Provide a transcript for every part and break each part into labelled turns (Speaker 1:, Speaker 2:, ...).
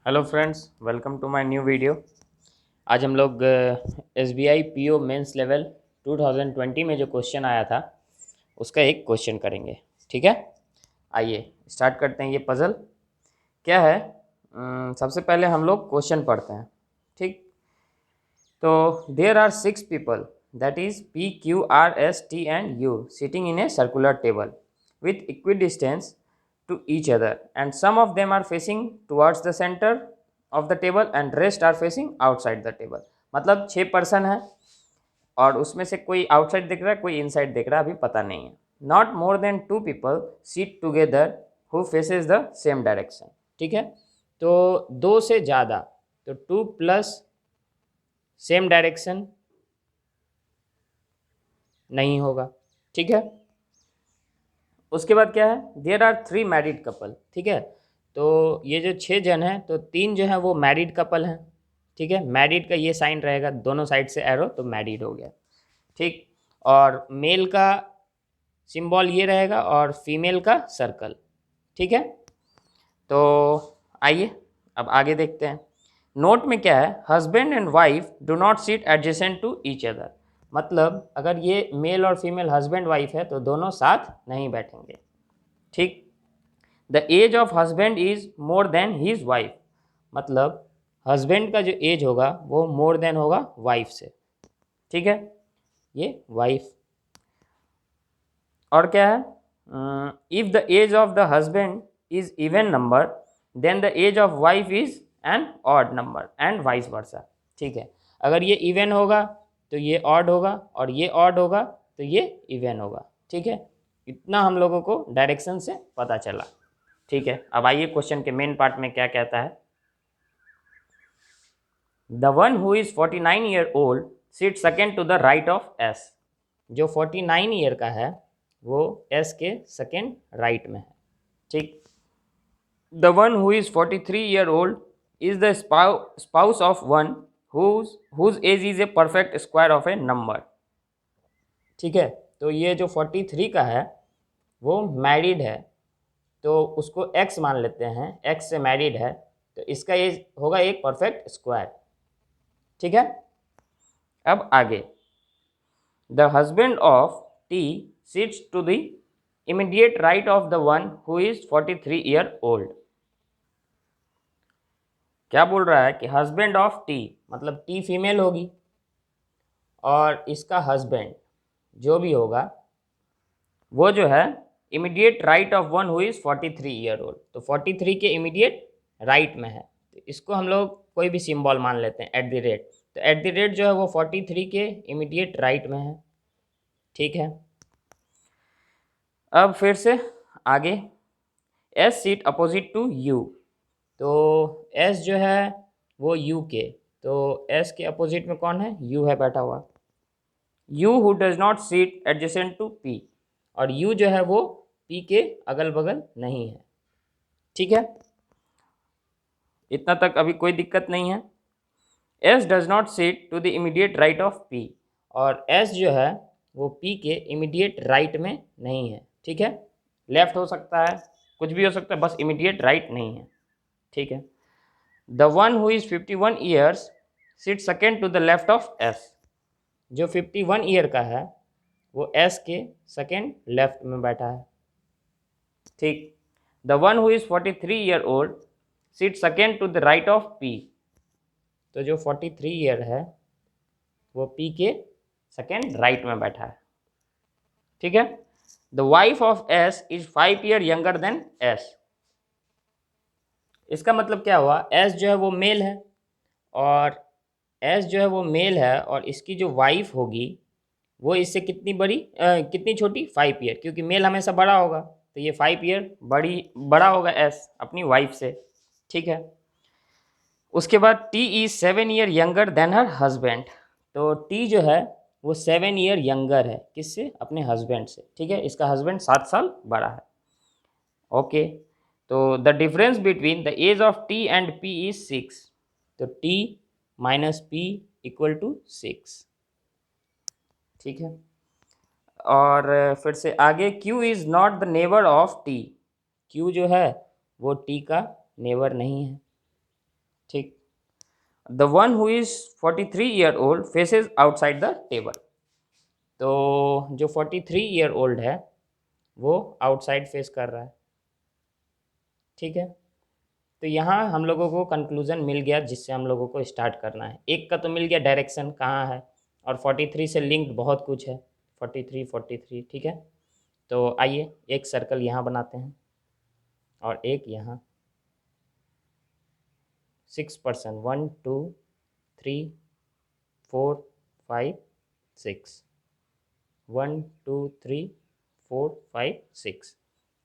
Speaker 1: Hello friends, welcome to my new video. आज हम लोग SBI PO मेंस लेवल 2020 में जो क्वेश्चन आया था उसका एक क्वेश्चन करेंगे। ठीक है, आइए स्टार्ट करते हैं। ये पज़ल क्या है, सबसे पहले हम लोग क्वेश्चन पढ़ते हैं। ठीक, तो there are 6 people, that is PQRST and U sitting in a circular table with equidistance to each other, and some of them are facing towards the center of the table and rest are facing outside the table। मतलब 6 person है और उसमें से कोई outside दिख रहा है, कोई इनसाइड दिख रहा है, अभी पता नहीं है। Not more than 2 people seat together who faces the same direction. ठीक है, तो 2 से ज़्यादा, तो 2 प्लस सेम डायरेक्शन नहीं होगा। ठीक है, उसके बाद क्या है, देयर आर 3 मैरिड कपल। ठीक है, तो ये जो 6 जन हैं तो 3 जो हैं वो मैरिड कपल हैं। ठीक है, मैरिड का ये साइन रहेगा दोनों साइड से एरो, तो मैरिड हो गया। ठीक, और मेल का सिंबल ये रहेगा और फीमेल का सर्कल। ठीक है, तो आइए अब आगे देखते हैं। नोट में क्या है, husband and wife do not sit adjacent to each other. मतलब अगर ये मेल और फीमेल हस्बैंड वाइफ है तो दोनों साथ नहीं बैठेंगे। ठीक, the age of husband is more than his wife. मतलब हस्बैंड का जो एज होगा वो मोर देन होगा वाइफ से। ठीक है, ये वाइफ। और क्या है, if the age of the husband is even number then the age of wife is an odd number and vice versa. ठीक है, अगर ये इवन होगा तो ये ऑड होगा और ये ऑड होगा तो ये इवन होगा। ठीक है, इतना हम लोगों को डायरेक्शन से पता चला। ठीक है, अब आइए क्वेश्चन के मेन पार्ट में क्या कहता है। The one who is 49 year old sit second to the right of S. जो 49 ईयर का है वो एस के सेकेंड राइट में है। ठीक, the one who is 43 year old is the spouse of one whose age is a perfect square of a number. ठीक है, तो ये जो 43 का है वो मैरिड है, तो उसको x मान लेते हैं, x से मैरिड है तो इसका एज होगा एक परफेक्ट स्क्वायर। ठीक है, अब आगे, the husband of T sits to the immediate right of the one who is 43 year old. क्या बोल रहा है कि हस्बैंड ऑफ टी, मतलब टी फीमेल होगी और इसका हस्बैंड जो भी होगा वो जो है immediate right of one who is 43 year old, तो 43 के इमीडिएट राइट में है, तो इसको हम लोग कोई भी सिंबल मान लेते हैं, एट द रेट। तो एट द रेट जो है वो 43 के इमीडिएट राइट में है। ठीक है, अब फिर से आगे, S seat opposite to U. तो एस जो है वो यू के, तो एस के अपोजिट में कौन है, यू है बैठा हुआ। U who does not seat adjacent to P, और यू जो है वो पी के अगल बगल नहीं है। ठीक है, इतना तक अभी कोई दिक्कत नहीं है। S does not seat to the immediate right of P, और एस जो है वो पी के इमीडिएट राइट में नहीं है। ठीक है, लेफ्ट हो सकता है, कुछ भी हो सकता है, बस इमीडिएट राइट नहीं है। ठीक है, the one who is 51 years sit second to the left of S. जो 51 ईयर का है वो एस के सेकेंड लेफ्ट में बैठा है। ठीक, the one who is 43 year old sit second to the right of P. तो जो 43 ईयर है वो पी के सेकेंड राइट में बैठा है। ठीक है, the wife of S is 5 year younger than S. इसका मतलब क्या हुआ, एस जो है वो मेल है और एस जो है वो मेल है और इसकी जो वाइफ होगी वो इससे कितनी बड़ी कितनी छोटी, 5 ईयर, क्योंकि मेल हमेशा बड़ा होगा तो ये 5 ईयर बड़ा होगा एस अपनी वाइफ से। ठीक है, उसके बाद T is 7 year younger than her husband. तो टी जो है वो 7 ईयर यंगर है, किससे, अपने हस्बैंड से। ठीक है, इसका हस्बैंड 7 साल बड़ा है। ओके, तो the difference between the age of T and P is 6। तो T minus P equal to 6। ठीक है, और फिर से आगे, Q is not the neighbour of T। Q जो है वो T का नेबर नहीं है। ठीक। The one who is 43 year old faces outside the table. तो जो 43 ईयर ओल्ड है वो आउटसाइड फेस कर रहा है। ठीक है, तो यहाँ हम लोगों को कंक्लूजन मिल गया जिससे हम लोगों को स्टार्ट करना है। एक का तो मिल गया डायरेक्शन कहाँ है, और 43 से लिंक्ड बहुत कुछ है। 43 ठीक है। तो आइए एक सर्कल यहाँ बनाते हैं और एक यहाँ। 6%, 1 2 3 4 5 6, 1 2 3 4 5 6,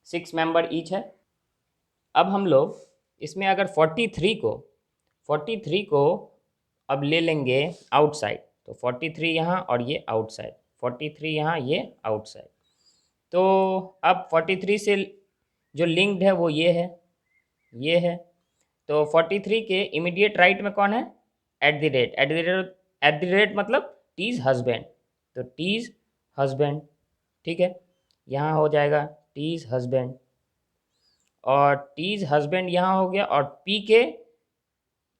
Speaker 1: 6 मेंबर ईच है। अब हम लोग इसमें अगर 43 को अब ले लेंगे आउटसाइड, तो 43 यहाँ और ये आउटसाइड, 43 यहाँ, ये आउटसाइड। तो अब 43 से जो लिंक्ड है वो ये है। तो 43 के इमीडिएट राइट में कौन है? एट द रेट मतलब टीज हस्बैंड, तो टीज हस्बैंड। ठीक है, यहाँ हो जाएगा टीज हस्बैंड, और टीज हस्बैंड यहाँ हो गया। और पी के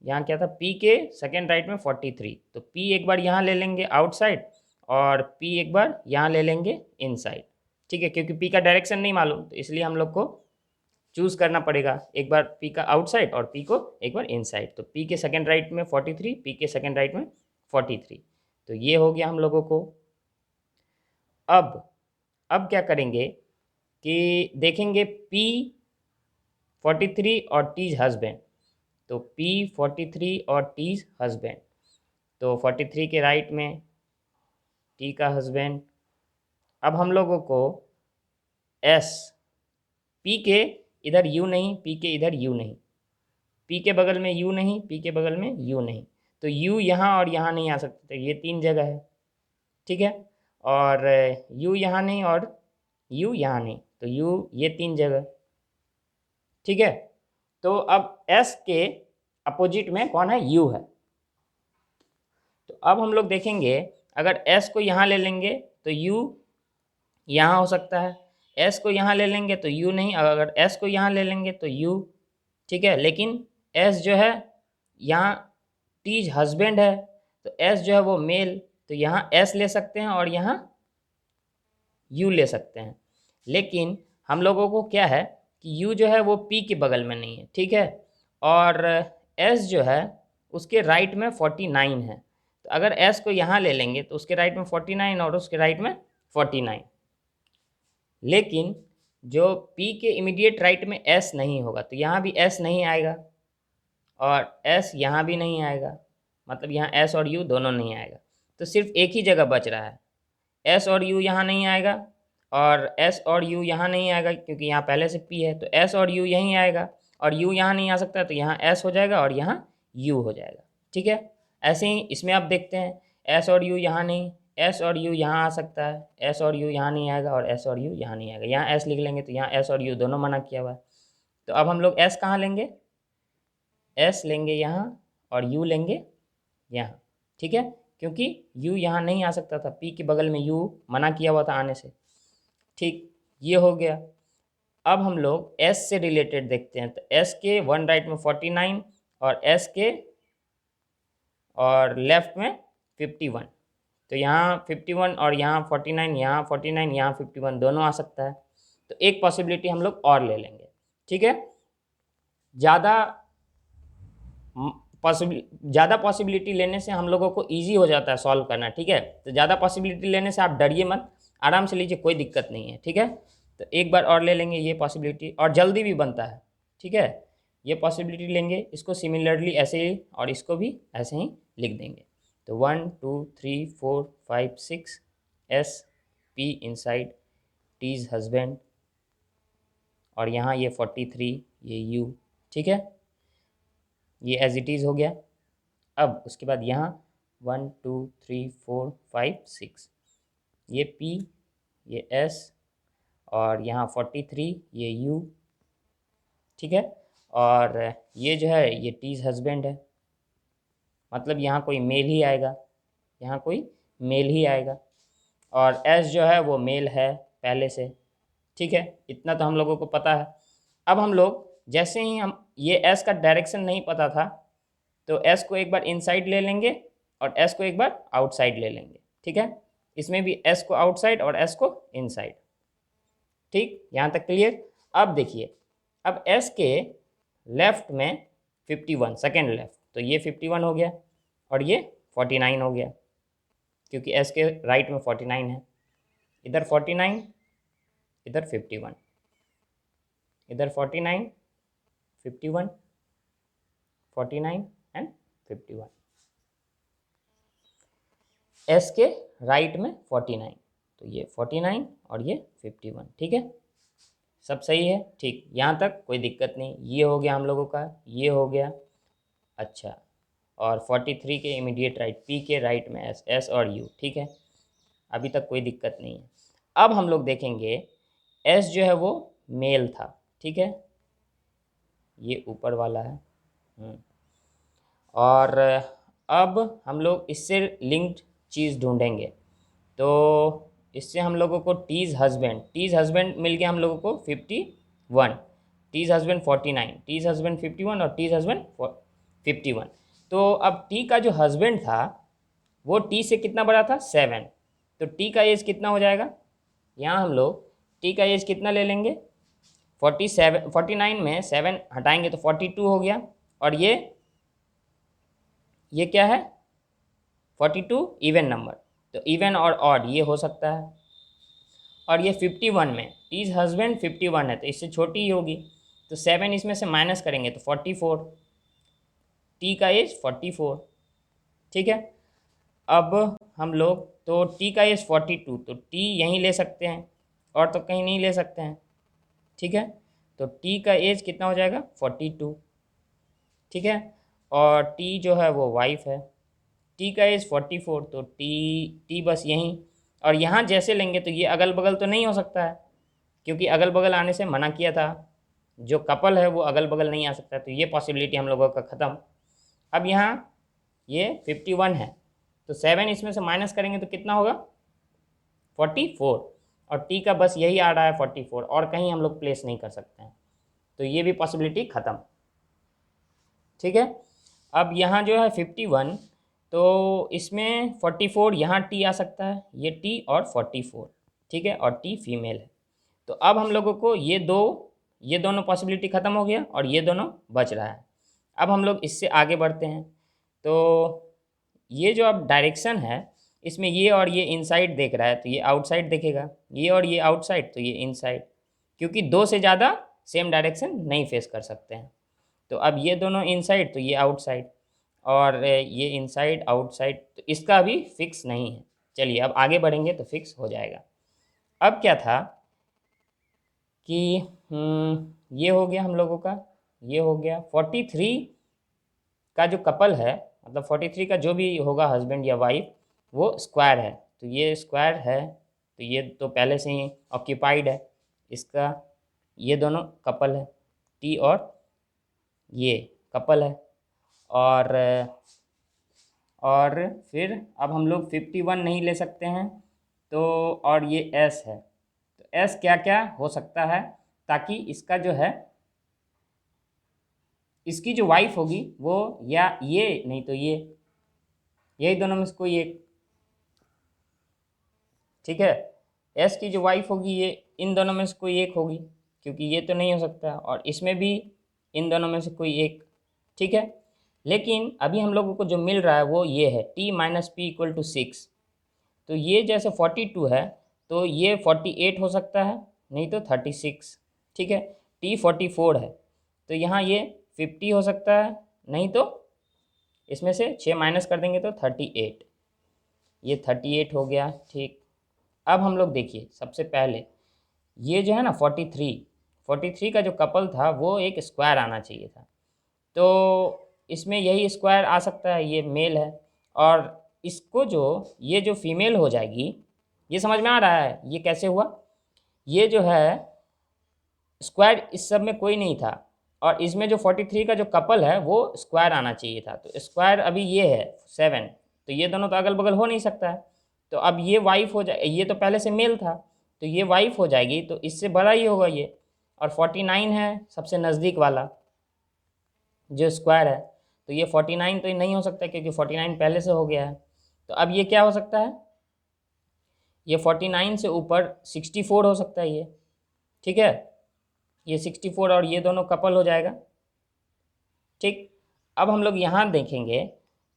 Speaker 1: यहाँ क्या था? पी के सेकेंड राइट में 43, तो पी एक बार यहाँ ले लेंगे आउटसाइड और पी एक बार यहाँ ले लेंगे इनसाइड। ठीक है, क्योंकि पी का डायरेक्शन नहीं मालूम तो इसलिए हम लोग को चूज़ करना पड़ेगा, एक बार पी का आउटसाइड और पी को एक बार इनसाइड। तो पी के सेकेंड राइट में 43, पी के सेकेंड राइट में 43। तो ये हो गया हम लोगों को। अब क्या करेंगे कि देखेंगे पी 43 और टीज हस्बैंड, तो पी 43 और टीज हस्बैंड, तो 43 के राइट में टी का हस्बैंड। अब हम लोगों को एस, पी के इधर यू नहीं, पी के इधर यू नहीं, पी के बगल में यू नहीं, पी के बगल में यू नहीं, तो यू यहाँ और यहाँ नहीं आ सकते, तो ये 3 जगह है। ठीक है, और यू यहाँ नहीं और यू यहाँ नहीं, तो यू ये 3 जगह। ठीक है, तो अब एस के अपोजिट में कौन है? यू है। तो अब हम लोग देखेंगे अगर एस को यहाँ ले लेंगे तो यू यहाँ हो सकता है, एस को यहाँ ले लेंगे तो यू नहीं, अगर एस को यहाँ ले लेंगे तो यू। ठीक है, लेकिन एस जो है यहाँ टीज हस्बैंड है, तो एस जो है वो मेल, तो यहाँ एस ले सकते हैं और यहाँ यू ले सकते हैं। लेकिन हम लोगों को क्या है कि यू जो है वो पी के बगल में नहीं है। ठीक है, और एस जो है उसके राइट में 49 है, तो अगर एस को यहाँ ले लेंगे तो उसके राइट में 49 और उसके राइट में 49। लेकिन जो पी के इमीडिएट राइट में एस नहीं होगा, तो यहाँ भी एस नहीं आएगा और एस यहाँ भी नहीं आएगा, मतलब यहाँ एस और यू दोनों नहीं आएगा। तो सिर्फ एक ही जगह बच रहा है, एस और यू यहाँ नहीं आएगा और एस और यू यहाँ नहीं आएगा, क्योंकि यहाँ पहले से पी है, तो एस और यू यहीं आएगा और यू यहाँ नहीं आ सकता, तो यहाँ एस हो जाएगा और यहाँ यू हो जाएगा। ठीक है, ऐसे ही इसमें आप देखते हैं एस और यू यहाँ नहीं, एस और यू यहाँ आ सकता है, एस और यू यहाँ नहीं आएगा और एस और यू यहाँ नहीं आएगा। यहाँ एस लिख लेंगे तो यहाँ एस और यू दोनों मना किया हुआ है। तो अब हम लोग एस कहाँ लेंगे? एस लेंगे यहाँ और यू लेंगे यहाँ। ठीक है, क्योंकि यू यहाँ नहीं आ सकता था, पी के बगल में यू मना किया हुआ था आने से। ठीक, ये हो गया। अब हम लोग एस से रिलेटेड देखते हैं, तो एस के वन राइट में 49 और एस के और लेफ्ट में 51, तो यहाँ 51 और यहाँ 49, यहाँ 49, यहाँ 51 दोनों आ सकता है। तो एक पॉसिबिलिटी हम लोग और ले लेंगे। ठीक है, ज़्यादा पॉसिबिलिटी लेने से हम लोगों को ईजी हो जाता है सॉल्व करना। ठीक है, तो ज़्यादा पॉसिबिलिटी लेने से आप डरिए मत, आराम से लीजिए, कोई दिक्कत नहीं है। ठीक है, तो एक बार और ले लेंगे ये पॉसिबिलिटी, और जल्दी भी बनता है। ठीक है, ये पॉसिबिलिटी लेंगे, इसको सिमिलरली ऐसे ही और इसको भी ऐसे ही लिख देंगे। तो 1 2 3 4 5 6 S P inside T's husband, और यहाँ ये 43 ये यू। ठीक है, ये एज इट इज़ हो गया। अब उसके बाद यहाँ 1 2 3 4 5 6 ये P, ये S, और यहाँ 43 ये U। ठीक है, और ये जो है ये टीज हस्बैंड है, मतलब यहाँ कोई मेल ही आएगा, यहाँ कोई मेल ही आएगा, और S जो है वो मेल है पहले से। ठीक है, इतना तो हम लोगों को पता है। अब हम लोग जैसे ही हम ये S का डायरेक्शन नहीं पता था, तो एस को एक बार इनसाइड ले लेंगे और एस को एक बार आउटसाइड ले लेंगे, ठीक है। इसमें भी एस को आउटसाइड और एस को इनसाइड, ठीक, यहाँ तक क्लियर। अब देखिए, अब एस के लेफ्ट में 51, सेकेंड लेफ्ट, तो ये 51 हो गया और ये 49 हो गया, क्योंकि एस के राइट में 49 है। इधर 49, इधर 51, इधर 49, 51, 49 एंड 51। एस के राइट में 49, तो ये 49 और ये 51, ठीक है, सब सही है, ठीक, यहाँ तक कोई दिक्कत नहीं। ये हो गया हम लोगों का, ये हो गया, अच्छा, और 43 के इमीडिएट राइट, पी के राइट में एस, एस और यू, ठीक है, अभी तक कोई दिक्कत नहीं है। अब हम लोग देखेंगे एस जो है वो मेल था, ठीक है, ये ऊपर वाला है। और अब हम लोग इससे लिंक्ड चीज़ ढूंढेंगे, तो इससे हम लोगों को टीज़ हस्बैंड मिल गया हम लोगों को 51, टीज़ हस्बैंड 49, टीज़ हस्बैंड 51 और टीज़ हस्बैंड 51। तो अब टी का जो हस्बैंड था वो टी से कितना बड़ा था, 7, तो टी का एज कितना हो जाएगा, यहाँ हम लोग टी का एज कितना ले लेंगे, 49 में 7 हटाएंगे तो 42 हो गया, और ये क्या है, 42 इवन नंबर, तो इवन और ऑड ये हो सकता है। और ये 51 में टीज हस्बैंड 51 है, तो इससे छोटी ही होगी, तो 7 इसमें से माइनस करेंगे तो 44, टी का एज 44, ठीक है। अब हम लोग, तो टी का एज 42, तो टी यहीं ले सकते हैं और तो कहीं नहीं ले सकते हैं, ठीक है, तो टी का एज कितना हो जाएगा, 42, ठीक है, और टी जो है वो वाइफ है, टी का एज 44, तो टी बस यहीं, और यहाँ जैसे लेंगे तो ये अगल बगल तो नहीं हो सकता है, क्योंकि अगल बगल आने से मना किया था, जो कपल है वो अगल बगल नहीं आ सकता, तो ये पॉसिबिलिटी हम लोगों का ख़त्म। अब यहाँ ये 51 है, तो 7 इसमें से माइनस करेंगे तो कितना होगा, 44, और टी का बस यही आ रहा है 44, और कहीं हम लोग प्लेस नहीं कर सकते हैं, तो ये भी पॉसिबिलिटी ख़त्म, ठीक है। अब यहाँ जो है 51, तो इसमें 44 यहाँ टी आ सकता है, ये टी और 44, ठीक है, और टी फीमेल है, तो अब हम लोगों को ये दोनों पॉसिबिलिटी ख़त्म हो गया और ये दोनों बच रहा है। अब हम लोग इससे आगे बढ़ते हैं, तो ये जो अब डायरेक्शन है इसमें ये और ये इनसाइड देख रहा है, तो ये आउटसाइड देखेगा, ये और ये आउटसाइड, तो ये इनसाइड, क्योंकि 2 से ज़्यादा सेम डायरेक्शन नहीं फेस कर सकते हैं। तो अब ये दोनों इनसाइड, तो ये आउटसाइड, और ये इनसाइड आउटसाइड, तो इसका अभी फिक्स नहीं है। चलिए अब आगे बढ़ेंगे तो फिक्स हो जाएगा। अब क्या था कि ये हो गया हम लोगों का, ये हो गया 43 का जो कपल है, मतलब 43 का जो भी होगा हस्बैंड या वाइफ, वो स्क्वायर है, तो ये स्क्वायर है, तो ये तो पहले से ही ऑक्यूपाइड है, इसका ये दोनों कपल है, टी और ये कपल है, और फिर अब हम लोग 51 नहीं ले सकते हैं, तो और ये एस है, तो एस क्या क्या हो सकता है, ताकि इसका जो है, इसकी जो वाइफ होगी वो या ये नहीं तो ये, यही दोनों में से कोई एक, ठीक है, एस की जो वाइफ होगी ये इन दोनों में से कोई एक होगी, क्योंकि ये तो नहीं हो सकता, और इसमें भी इन दोनों में से कोई एक, ठीक है। लेकिन अभी हम लोगों को जो मिल रहा है वो ये है t minus P equal to 6, तो ये जैसे 42 है तो ये 48 हो सकता है, नहीं तो 36, ठीक है, t 44 है तो यहाँ ये 50 हो सकता है, नहीं तो इसमें से 6 माइनस कर देंगे तो 38, ये 38 हो गया, ठीक। अब हम लोग देखिए, सबसे पहले ये जो है ना 43 का जो कपल था वो एक स्क्वायर आना चाहिए था, तो इसमें यही स्क्वायर आ सकता है, ये मेल है, और इसको जो ये जो फीमेल हो जाएगी, ये समझ में आ रहा है ये कैसे हुआ, ये जो है स्क्वायर इस सब में कोई नहीं था, और इसमें जो 43 का जो कपल है वो स्क्वायर आना चाहिए था, तो स्क्वायर अभी ये है 7, तो ये दोनों तो अगल बगल हो नहीं सकता है, तो अब ये वाइफ हो जाए, ये तो पहले से मेल था तो ये वाइफ हो जाएगी, तो इससे बड़ा ही होगा ये, और 49 है सबसे नज़दीक वाला जो स्क्वायर है, तो ये 49 तो नहीं हो सकता क्योंकि 49 पहले से हो गया है। तो अब ये क्या हो सकता है, ये 49 से ऊपर 64 हो सकता है ये, ठीक है। ये 64 और ये दोनों कपल हो जाएगा, ठीक। अब हम लोग यहाँ देखेंगे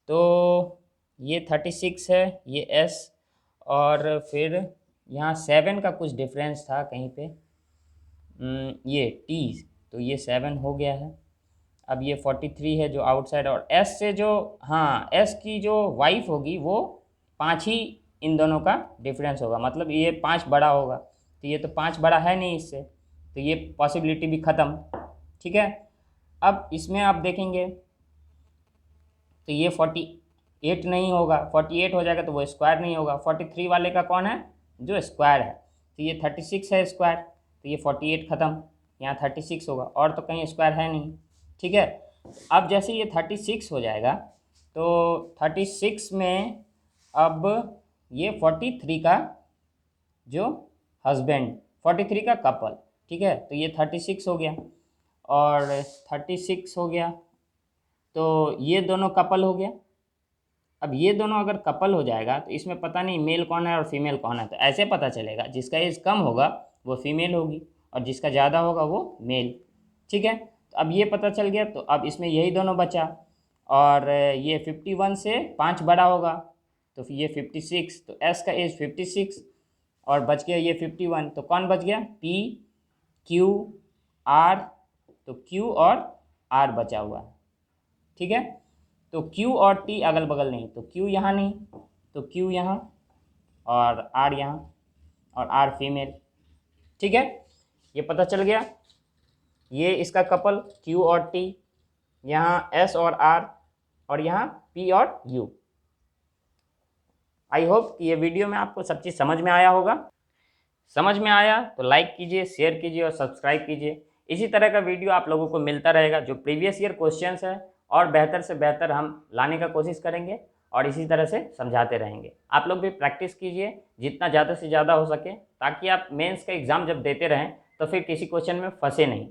Speaker 1: तो ये 36 है, ये एस, और फिर यहाँ 7 का कुछ डिफरेंस था कहीं पे, ये टी, तो ये 7 हो गया है। अब ये 43 है जो आउटसाइड, और एस से जो, हाँ एस की जो वाइफ होगी वो 5 ही इन दोनों का डिफरेंस होगा, मतलब ये 5 बड़ा होगा, तो ये तो 5 बड़ा है नहीं इससे, तो ये पॉसिबिलिटी भी ख़त्म, ठीक है। अब इसमें आप देखेंगे तो ये 48 नहीं होगा, 48 हो जाएगा तो वो स्क्वायर नहीं होगा। 43 वाले का कौन है, जो स्क्वायर है, तो ये 36 है स्क्वायर, तो ये 48 ख़त्म, यहाँ 36 होगा, और तो कहीं स्क्वायर है नहीं, ठीक है। अब जैसे ये 36 हो जाएगा तो 36 में अब ये 43 का जो हस्बैंड, 43 का कपल, ठीक है, तो ये 36 हो गया और 36 हो गया, तो ये दोनों कपल हो गया। अब ये दोनों अगर कपल हो जाएगा तो इसमें पता नहीं मेल कौन है और फीमेल कौन है, तो ऐसे पता चलेगा जिसका एज कम होगा वो फीमेल होगी और जिसका ज़्यादा होगा वो मेल, ठीक है। तो अब ये पता चल गया, तो अब इसमें यही दोनों बचा, और ये 51 से 5 बड़ा होगा तो ये 56, तो एस का एज 56 और बच गया ये 51, तो कौन बच गया, पी क्यू आर, तो क्यू और आर बचा हुआ है, ठीक है। तो Q और T अगल बगल नहीं, तो Q यहाँ नहीं, तो Q यहाँ और R यहाँ, और R फीमेल, ठीक है। ये पता चल गया, ये इसका कपल Q और T, यहाँ S और R, और यहाँ P और U। आई होप कि ये वीडियो में आपको सब चीज़ समझ में आया होगा। समझ में आया तो लाइक कीजिए, शेयर कीजिए और सब्सक्राइब कीजिए। इसी तरह का वीडियो आप लोगों को मिलता रहेगा, जो प्रीवियस ईयर क्वेश्चंस है और बेहतर से बेहतर हम लाने का कोशिश करेंगे और इसी तरह से समझाते रहेंगे। आप लोग भी प्रैक्टिस कीजिए जितना ज़्यादा से ज़्यादा हो सके, ताकि आप मेंस का एग्ज़ाम जब देते रहें तो फिर किसी क्वेश्चन में फंसे नहीं।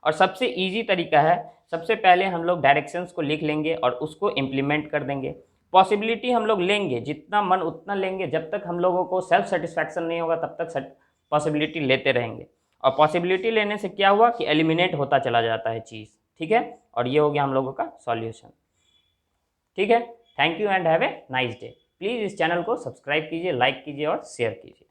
Speaker 1: और सबसे ईजी तरीका है, सबसे पहले हम लोग डायरेक्शंस को लिख लेंगे और उसको इम्प्लीमेंट कर देंगे। पॉसिबिलिटी हम लोग लेंगे, जितना मन उतना लेंगे, जब तक हम लोगों को सेल्फ सेटिस्फैक्शन नहीं होगा तब तक पॉसिबिलिटी लेते रहेंगे। और पॉसिबिलिटी लेने से क्या हुआ कि एलिमिनेट होता चला जाता है चीज़, ठीक है। और ये हो गया हम लोगों का सॉल्यूशन, ठीक है। Thank you and have a nice day. Please इस चैनल को सब्सक्राइब कीजिए, लाइक कीजिए और शेयर कीजिए।